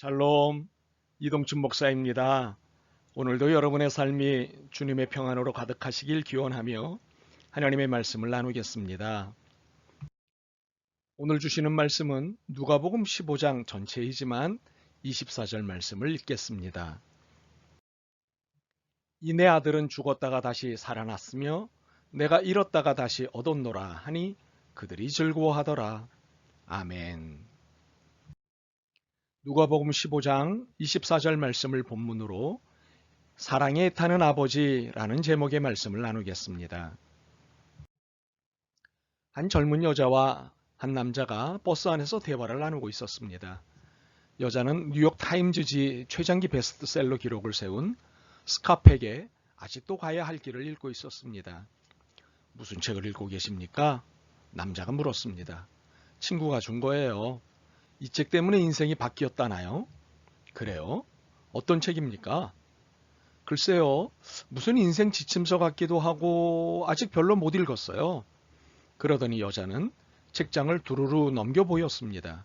샬롬, 이동춘 목사입니다. 오늘도 여러분의 삶이 주님의 평안으로 가득하시길 기원하며 하나님의 말씀을 나누겠습니다. 오늘 주시는 말씀은 누가복음 15장 전체이지만 24절 말씀을 읽겠습니다. 이 내 아들은 죽었다가 다시 살아났으며 내가 잃었다가 다시 얻었노라 하니 그들이 즐거워하더라. 아멘. 누가복음 15장 24절 말씀을 본문으로 사랑에 타는 아버지라는 제목의 말씀을 나누겠습니다. 한 젊은 여자와 한 남자가 버스 안에서 대화를 나누고 있었습니다. 여자는 뉴욕 타임즈지 최장기 베스트셀러 기록을 세운 스카펙의 아직도 가야 할 길을 읽고 있었습니다. 무슨 책을 읽고 계십니까? 남자가 물었습니다. 친구가 준 거예요. 이 책 때문에 인생이 바뀌었다나요? 그래요? 어떤 책입니까? 글쎄요, 무슨 인생 지침서 같기도 하고 아직 별로 못 읽었어요. 그러더니 여자는 책장을 두루루 넘겨 보였습니다.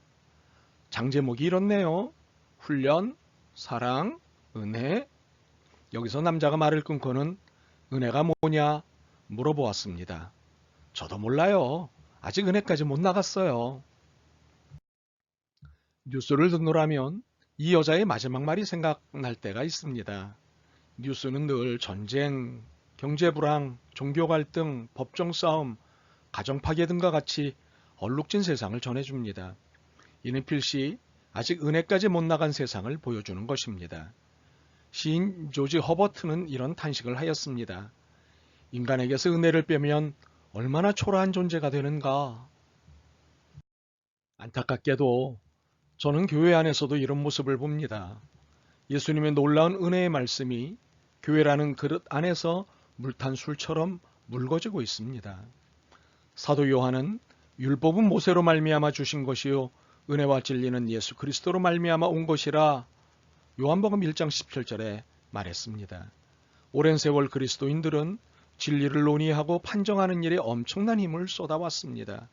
장제목이 이렇네요. 훈련, 사랑, 은혜. 여기서 남자가 말을 끊고는 은혜가 뭐냐 물어보았습니다. 저도 몰라요. 아직 은혜까지 못 나갔어요. 뉴스를 듣노라면 이 여자의 마지막 말이 생각날 때가 있습니다. 뉴스는 늘 전쟁, 경제 불황, 종교 갈등, 법정 싸움, 가정 파괴 등과 같이 얼룩진 세상을 전해줍니다. 이는 필시 아직 은혜까지 못 나간 세상을 보여주는 것입니다. 시인 조지 허버트는 이런 탄식을 하였습니다. 인간에게서 은혜를 빼면 얼마나 초라한 존재가 되는가. 안타깝게도 저는 교회 안에서도 이런 모습을 봅니다. 예수님의 놀라운 은혜의 말씀이 교회라는 그릇 안에서 물탄 술처럼 묽어지고 있습니다. 사도 요한은 율법은 모세로 말미암아 주신 것이요 은혜와 진리는 예수 그리스도로 말미암아 온 것이라 요한복음 1장 17절에 말했습니다. 오랜 세월 그리스도인들은 진리를 논의하고 판정하는 일에 엄청난 힘을 쏟아왔습니다.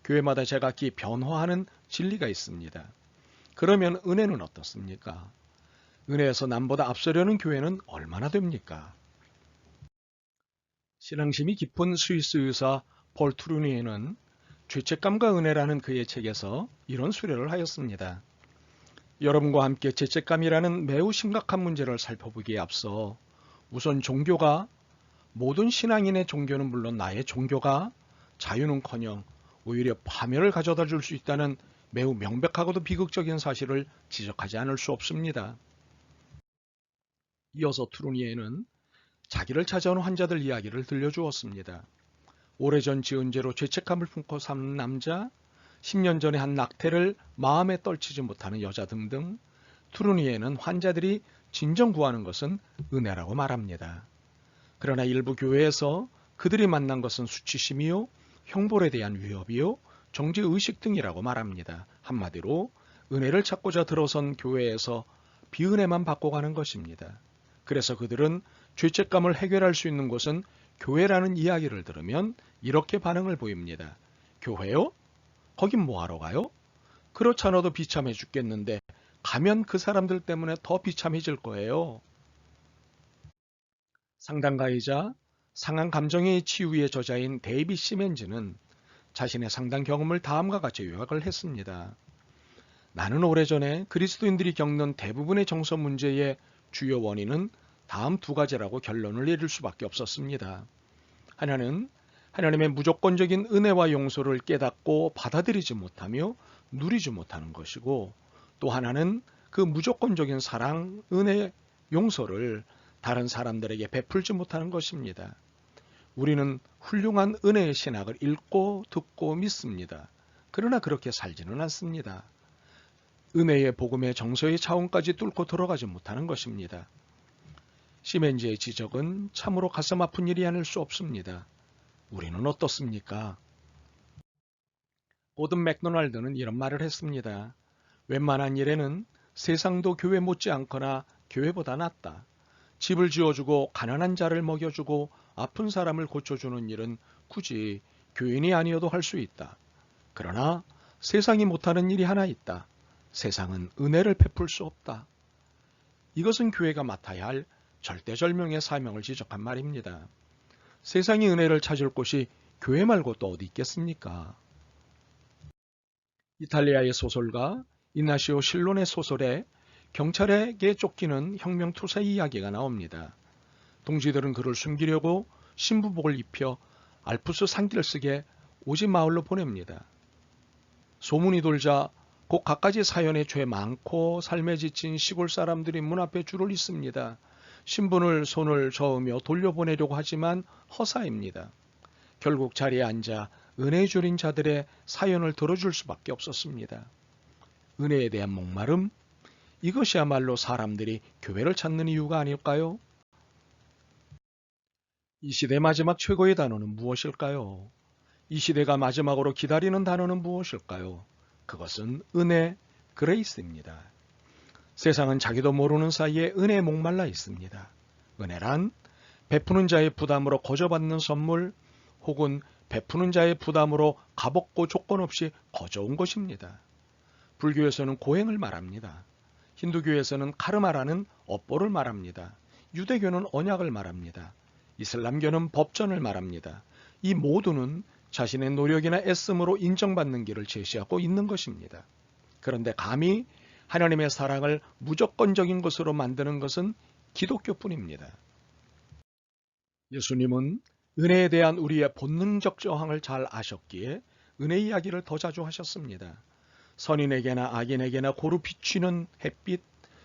교회마다 제각기 변화하는 진리가 있습니다. 그러면 은혜는 어떻습니까? 은혜에서 남보다 앞서려는 교회는 얼마나 됩니까? 신앙심이 깊은 스위스 의사 폴 트루니에는 죄책감과 은혜라는 그의 책에서 이런 수료를 하였습니다. 여러분과 함께 죄책감이라는 매우 심각한 문제를 살펴보기에 앞서 우선 종교가 모든 신앙인의 종교는 물론 나의 종교가 자유는커녕 오히려 파멸을 가져다 줄 수 있다는 매우 명백하고도 비극적인 사실을 지적하지 않을 수 없습니다. 이어서 트루니에는 자기를 찾아온 환자들 이야기를 들려주었습니다. 오래전 지은 죄로 죄책감을 품고 사는 남자, 10년 전에 한 낙태를 마음에 떨치지 못하는 여자 등등 트루니에는 환자들이 진정 구하는 것은 은혜라고 말합니다. 그러나 일부 교회에서 그들이 만난 것은 수치심이요, 형벌에 대한 위협이요, 정죄의식 등이라고 말합니다. 한마디로 은혜를 찾고자 들어선 교회에서 비은혜만 받고 가는 것입니다. 그래서 그들은 죄책감을 해결할 수 있는 곳은 교회라는 이야기를 들으면 이렇게 반응을 보입니다. 교회요? 거긴 뭐하러 가요? 그렇지 않아도 비참해 죽겠는데 가면 그 사람들 때문에 더 비참해질 거예요. 상담가이자 상한 감정의 치유의 저자인 데이비 시멘즈는 자신의 상담 경험을 다음과 같이 요약을 했습니다. 나는 오래전에 그리스도인들이 겪는 대부분의 정서 문제의 주요 원인은 다음 두 가지라고 결론을 내릴 수밖에 없었습니다. 하나는 하나님의 무조건적인 은혜와 용서를 깨닫고 받아들이지 못하며 누리지 못하는 것이고, 또 하나는 그 무조건적인 사랑, 은혜, 용서를 다른 사람들에게 베풀지 못하는 것입니다. 우리는 훌륭한 은혜의 신학을 읽고 듣고 믿습니다. 그러나 그렇게 살지는 않습니다. 은혜의 복음의 정서의 차원까지 뚫고 들어가지 못하는 것입니다. 시멘즈의 지적은 참으로 가슴 아픈 일이 아닐 수 없습니다. 우리는 어떻습니까? 고든 맥도날드는 이런 말을 했습니다. 웬만한 일에는 세상도 교회 못지않거나 교회보다 낫다. 집을 지어주고 가난한 자를 먹여주고 아픈 사람을 고쳐주는 일은 굳이 교인이 아니어도 할 수 있다. 그러나 세상이 못하는 일이 하나 있다. 세상은 은혜를 베풀 수 없다. 이것은 교회가 맡아야 할 절대절명의 사명을 지적한 말입니다. 세상이 은혜를 찾을 곳이 교회 말고 또 어디 있겠습니까? 이탈리아의 소설가 이나시오 실론의 소설에 경찰에게 쫓기는 혁명투사의 이야기가 나옵니다. 동지들은 그를 숨기려고 신부복을 입혀 알프스 산길석에 오지 마을로 보냅니다. 소문이 돌자 곧 갖가지 사연에 죄 많고 삶에 지친 시골 사람들이 문 앞에 줄을 잇습니다. 신분을 손을 저으며 돌려보내려고 하지만 허사입니다. 결국 자리에 앉아 은혜 줄인 자들의 사연을 들어줄 수밖에 없었습니다. 은혜에 대한 목마름, 이것이야말로 사람들이 교회를 찾는 이유가 아닐까요? 이 시대 마지막 최고의 단어는 무엇일까요? 이 시대가 마지막으로 기다리는 단어는 무엇일까요? 그것은 은혜, 그레이스입니다. 세상은 자기도 모르는 사이에 은혜에 목말라 있습니다. 은혜란 베푸는 자의 부담으로 거저받는 선물 혹은 베푸는 자의 부담으로 값없고 조건 없이 거저온 것입니다. 불교에서는 고행을 말합니다. 힌두교에서는 카르마라는 업보를 말합니다. 유대교는 언약을 말합니다. 이슬람교는 법전을 말합니다. 이 모두는 자신의 노력이나 애씀으로 인정받는 길을 제시하고 있는 것입니다. 그런데 감히 하나님의 사랑을 무조건적인 것으로 만드는 것은 기독교뿐입니다. 예수님은 은혜에 대한 우리의 본능적 저항을 잘 아셨기에 은혜 이야기를 더 자주 하셨습니다. 선인에게나 악인에게나 고루 비추는 햇빛,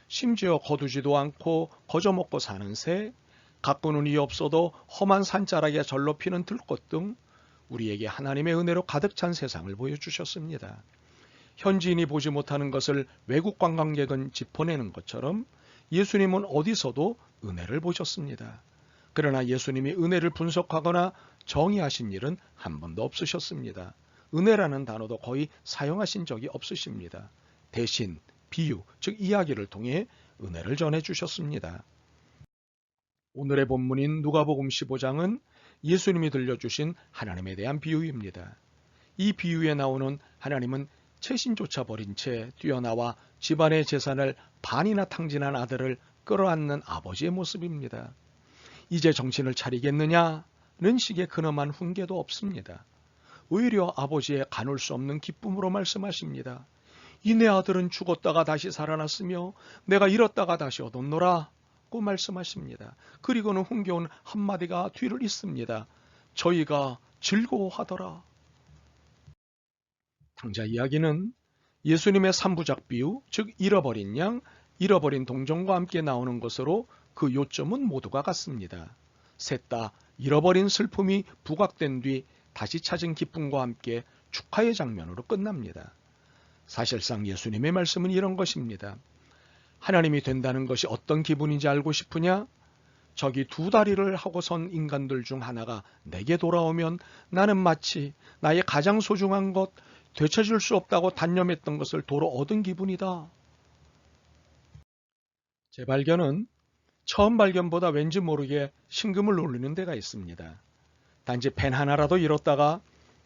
심지어 거두지도 않고 거저먹고 사는 새, 가꾸는 이 없어도 험한 산자락에 절로 피는 들꽃 등 우리에게 하나님의 은혜로 가득 찬 세상을 보여주셨습니다. 현지인이 보지 못하는 것을 외국 관광객은 짚어내는 것처럼 예수님은 어디서도 은혜를 보셨습니다. 그러나 예수님이 은혜를 분석하거나 정의하신 일은 한 번도 없으셨습니다. 은혜라는 단어도 거의 사용하신 적이 없으십니다. 대신 비유, 즉 이야기를 통해 은혜를 전해주셨습니다. 오늘의 본문인 누가복음 15장은 예수님이 들려주신 하나님에 대한 비유입니다. 이 비유에 나오는 하나님은 채신조차 버린 채 뛰어나와 집안의 재산을 반이나 탕진한 아들을 끌어안는 아버지의 모습입니다. 이제 정신을 차리겠느냐는 식의 근엄한 훈계도 없습니다. 오히려 아버지의 가눌 수 없는 기쁨으로 말씀하십니다. 이 내 아들은 죽었다가 다시 살아났으며 내가 잃었다가 다시 얻었노라 고 말씀하십니다. 그리고는 흥겨운 한마디가 뒤를 잇습니다. 저희가 즐거워하더라. 탕자 이야기는 예수님의 삼부작 비유, 즉 잃어버린 양, 잃어버린 동정과 함께 나오는 것으로 그 요점은 모두가 같습니다. 셋 다 잃어버린 슬픔이 부각된 뒤 다시 찾은 기쁨과 함께 축하의 장면으로 끝납니다. 사실상 예수님의 말씀은 이런 것입니다. 하나님이 된다는 것이 어떤 기분인지 알고 싶으냐? 저기 두 다리를 하고 선 인간들 중 하나가 내게 돌아오면 나는 마치 나의 가장 소중한 것, 되찾을 수 없다고 단념했던 것을 도로 얻은 기분이다. 제 발견은 처음 발견보다 왠지 모르게 심금을 울리는 데가 있습니다. 단지 펜 하나라도 잃었다가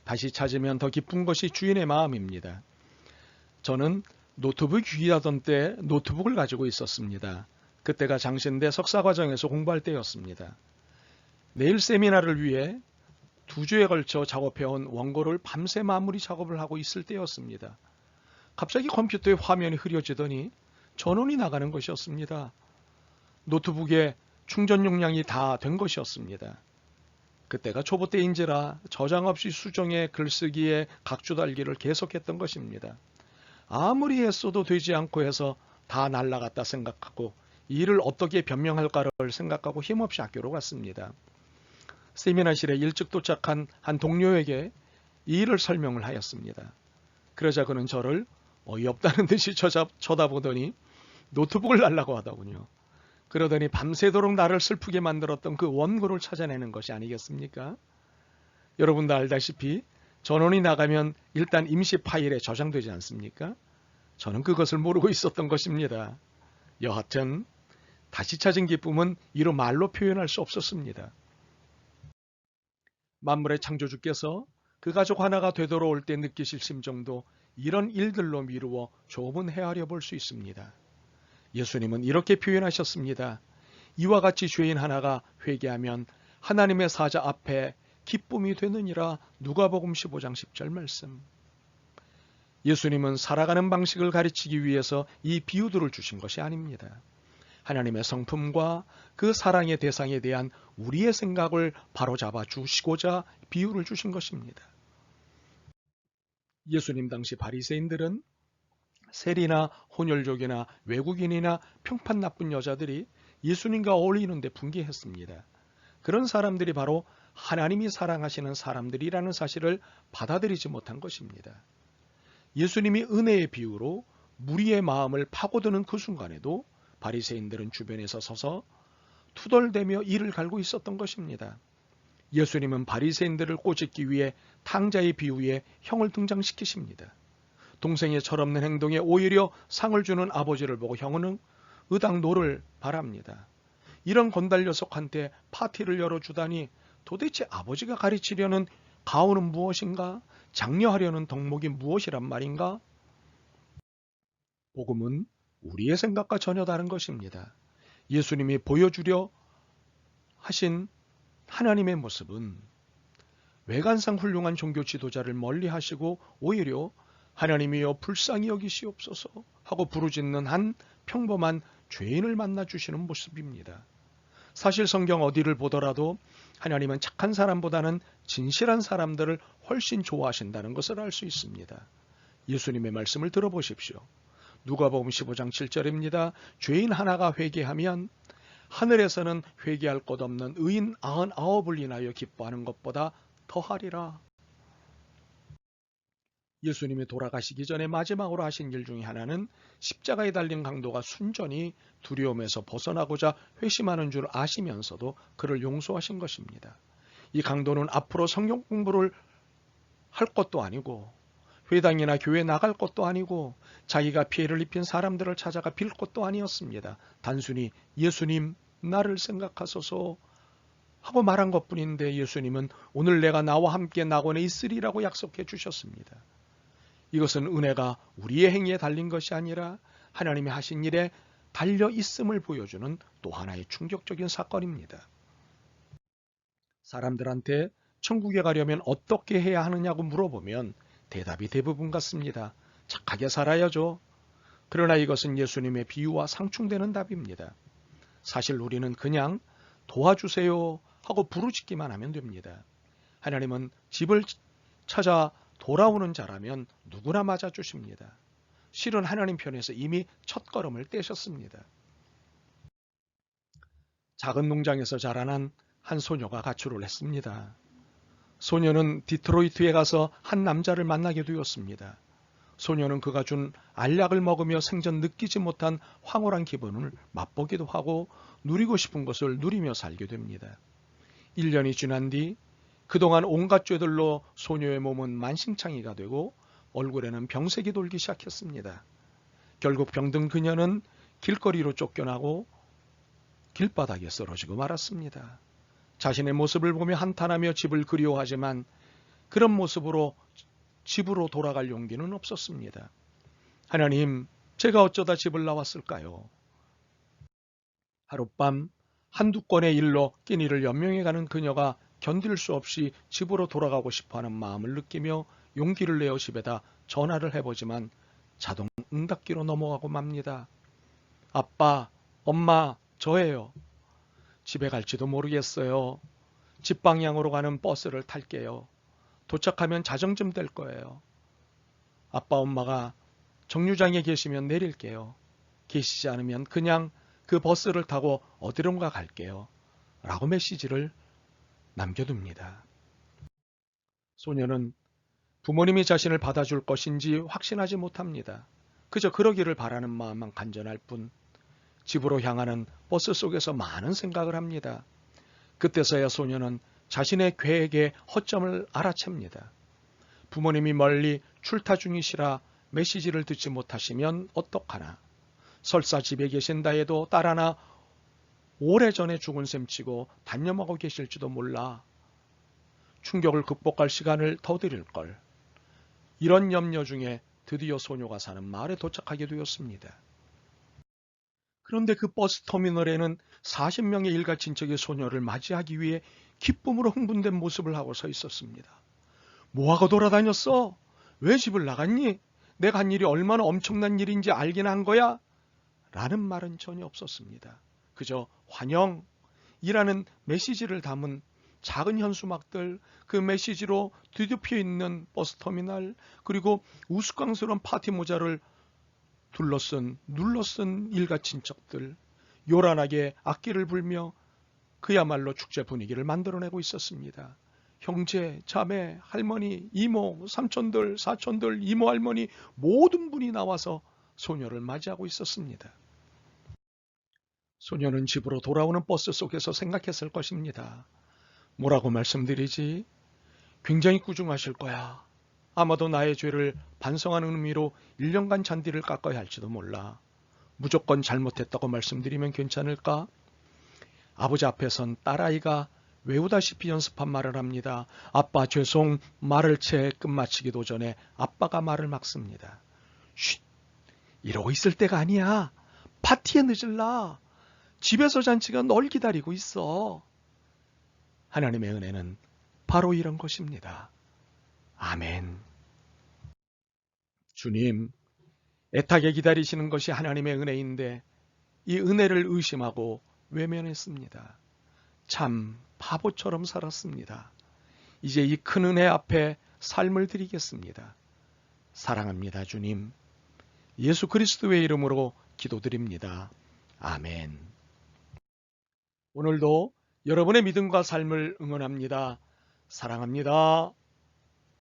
다시 찾으면 더 기쁜 것이 주인의 마음입니다. 저는 노트북이 귀하던 때 노트북을 가지고 있었습니다. 그때가 장신대 석사과정에서 공부할 때였습니다. 내일 세미나를 위해 2주에 걸쳐 작업해온 원고를 밤새 마무리 작업을 하고 있을 때였습니다. 갑자기 컴퓨터의 화면이 흐려지더니 전원이 나가는 것이었습니다. 노트북에 충전 용량이 다 된 것이었습니다. 그때가 초보 때인지라 저장 없이 수정에 글쓰기에 각주 달기를 계속했던 것입니다. 아무리 애써도 되지 않고 해서 다 날라갔다 생각하고 이 일을 어떻게 변명할까를 생각하고 힘없이 학교로 갔습니다. 세미나실에 일찍 도착한 한 동료에게 이 일을 설명을 하였습니다. 그러자 그는 저를 어이없다는 듯이 쳐다보더니 노트북을 달라고 하더군요. 그러더니 밤새도록 나를 슬프게 만들었던 그 원고를 찾아내는 것이 아니겠습니까? 여러분도 알다시피 전원이 나가면 일단 임시 파일에 저장되지 않습니까? 저는 그것을 모르고 있었던 것입니다. 여하튼 다시 찾은 기쁨은 이루 말로 표현할 수 없었습니다. 만물의 창조주께서 그 가족 하나가 되돌아올 때 느끼실 심정도 이런 일들로 미루어 조금은 헤아려 볼 수 있습니다. 예수님은 이렇게 표현하셨습니다. 이와 같이 죄인 하나가 회개하면 하나님의 사자 앞에 기쁨이 되느니라. 누가복음 15장 10절 말씀. 예수님은 살아가는 방식을 가르치기 위해서 이 비유들을 주신 것이 아닙니다. 하나님의 성품과 그 사랑의 대상에 대한 우리의 생각을 바로잡아 주시고자 비유를 주신 것입니다. 예수님 당시 바리새인들은 세리나 혼혈족이나 외국인이나 평판 나쁜 여자들이 예수님과 어울리는데 분개했습니다. 그런 사람들이 바로 하나님이 사랑하시는 사람들이라는 사실을 받아들이지 못한 것입니다. 예수님이 은혜의 비유로 무리의 마음을 파고드는 그 순간에도 바리새인들은 주변에서 서서 투덜대며 이를 갈고 있었던 것입니다. 예수님은 바리새인들을 꼬집기 위해 탕자의 비유에 형을 등장시키십니다. 동생의 철없는 행동에 오히려 상을 주는 아버지를 보고 형은 의당노를 바랍니다. 이런 건달 녀석한테 파티를 열어주다니 도대체 아버지가 가르치려는 가오는 무엇인가? 장려하려는 덕목이 무엇이란 말인가? 복음은 우리의 생각과 전혀 다른 것입니다. 예수님이 보여주려 하신 하나님의 모습은 외관상 훌륭한 종교 지도자를 멀리 하시고 오히려 하나님이여 불쌍히 여기시옵소서 하고 부르짖는 한 평범한 죄인을 만나 주시는 모습입니다. 사실 성경 어디를 보더라도 하나님은 착한 사람보다는 진실한 사람들을 훨씬 좋아하신다는 것을 알 수 있습니다. 예수님의 말씀을 들어보십시오. 누가복음 15장 7절입니다. 죄인 하나가 회개하면 하늘에서는 회개할 것 없는 의인 99을 인하여 기뻐하는 것보다 더하리라. 예수님이 돌아가시기 전에 마지막으로 하신 일 중에 하나는 십자가에 달린 강도가 순전히 두려움에서 벗어나고자 회심하는 줄 아시면서도 그를 용서하신 것입니다. 이 강도는 앞으로 성경 공부를 할 것도 아니고 회당이나 교회 나갈 것도 아니고 자기가 피해를 입힌 사람들을 찾아가 빌 것도 아니었습니다. 단순히 예수님 나를 생각하소서 하고 말한 것뿐인데 예수님은 오늘 내가 나와 함께 낙원에 있으리라고 약속해 주셨습니다. 이것은 은혜가 우리의 행위에 달린 것이 아니라 하나님이 하신 일에 달려 있음을 보여주는 또 하나의 충격적인 사건입니다. 사람들한테 천국에 가려면 어떻게 해야 하느냐고 물어보면 대답이 대부분 같습니다. 착하게 살아야죠. 그러나 이것은 예수님의 비유와 상충되는 답입니다. 사실 우리는 그냥 도와주세요 하고 부르짖기만 하면 됩니다. 하나님은 집을 찾아 돌아오는 자라면 누구나 맞아주십니다. 실은 하나님 편에서 이미 첫걸음을 떼셨습니다. 작은 농장에서 자라난 한 소녀가 가출을 했습니다. 소녀는 디트로이트에 가서 한 남자를 만나게 되었습니다. 소녀는 그가 준 알약을 먹으며 생전 느끼지 못한 황홀한 기분을 맛보기도 하고 누리고 싶은 것을 누리며 살게 됩니다. 1년이 지난 뒤 그동안 온갖 죄들로 소녀의 몸은 만신창이가 되고 얼굴에는 병색이 돌기 시작했습니다. 결국 병든 그녀는 길거리로 쫓겨나고 길바닥에 쓰러지고 말았습니다. 자신의 모습을 보며 한탄하며 집을 그리워하지만 그런 모습으로 집으로 돌아갈 용기는 없었습니다. 하나님, 제가 어쩌다 집을 나왔을까요? 하룻밤 한두 건의 일로 끼니를 연명해가는 그녀가 견딜 수 없이 집으로 돌아가고 싶어하는 마음을 느끼며 용기를 내어 집에다 전화를 해보지만 자동 응답기로 넘어가고 맙니다. 아빠, 엄마, 저예요. 집에 갈지도 모르겠어요. 집 방향으로 가는 버스를 탈게요. 도착하면 자정쯤 될 거예요. 아빠, 엄마가 정류장에 계시면 내릴게요. 계시지 않으면 그냥 그 버스를 타고 어디론가 갈게요. 라고 메시지를 남겨둡니다. 소녀는 부모님이 자신을 받아줄 것인지 확신하지 못합니다. 그저 그러기를 바라는 마음만 간절할 뿐 집으로 향하는 버스 속에서 많은 생각을 합니다. 그때서야 소녀는 자신의 계획의 허점을 알아챕니다. 부모님이 멀리 출타 중이시라 메시지를 듣지 못하시면 어떡하나. 설사 집에 계신다 해도 딸 하나 오래전에 죽은 셈치고 단념하고 계실지도 몰라. 충격을 극복할 시간을 더 드릴 걸. 이런 염려 중에 드디어 소녀가 사는 마을에 도착하게 되었습니다. 그런데 그 버스 터미널에는 40명의 일가 친척의 소녀를 맞이하기 위해 기쁨으로 흥분된 모습을 하고 서 있었습니다. 뭐하고 돌아다녔어? 왜 집을 나갔니? 내가 한 일이 얼마나 엄청난 일인지 알긴 한 거야? 라는 말은 전혀 없었습니다. 그저 환영이라는 메시지를 담은 작은 현수막들, 그 메시지로 뒤덮여 있는 버스터미널, 그리고 우스꽝스러운 파티 모자를 눌러쓴 일가 친척들, 요란하게 악기를 불며 그야말로 축제 분위기를 만들어내고 있었습니다. 형제, 자매, 할머니, 이모, 삼촌들, 사촌들, 이모, 할머니 모든 분이 나와서 소녀를 맞이하고 있었습니다. 소녀는 집으로 돌아오는 버스 속에서 생각했을 것입니다. 뭐라고 말씀드리지? 굉장히 꾸중하실 거야. 아마도 나의 죄를 반성하는 의미로 1년간 잔디를 깎아야 할지도 몰라. 무조건 잘못했다고 말씀드리면 괜찮을까? 아버지 앞에선 딸아이가 외우다시피 연습한 말을 합니다. 아빠 죄송, 말을 채 끝마치기도 전에 아빠가 말을 막습니다. 쉿, 이러고 있을 때가 아니야. 파티에 늦을라. 집에서 잔치가 널 기다리고 있어. 하나님의 은혜는 바로 이런 것입니다. 아멘. 주님, 애타게 기다리시는 것이 하나님의 은혜인데 이 은혜를 의심하고 외면했습니다. 참 바보처럼 살았습니다. 이제 이 큰 은혜 앞에 삶을 드리겠습니다. 사랑합니다, 주님. 예수 그리스도의 이름으로 기도드립니다. 아멘. 오늘도 여러분의 믿음과 삶을 응원합니다. 사랑합니다.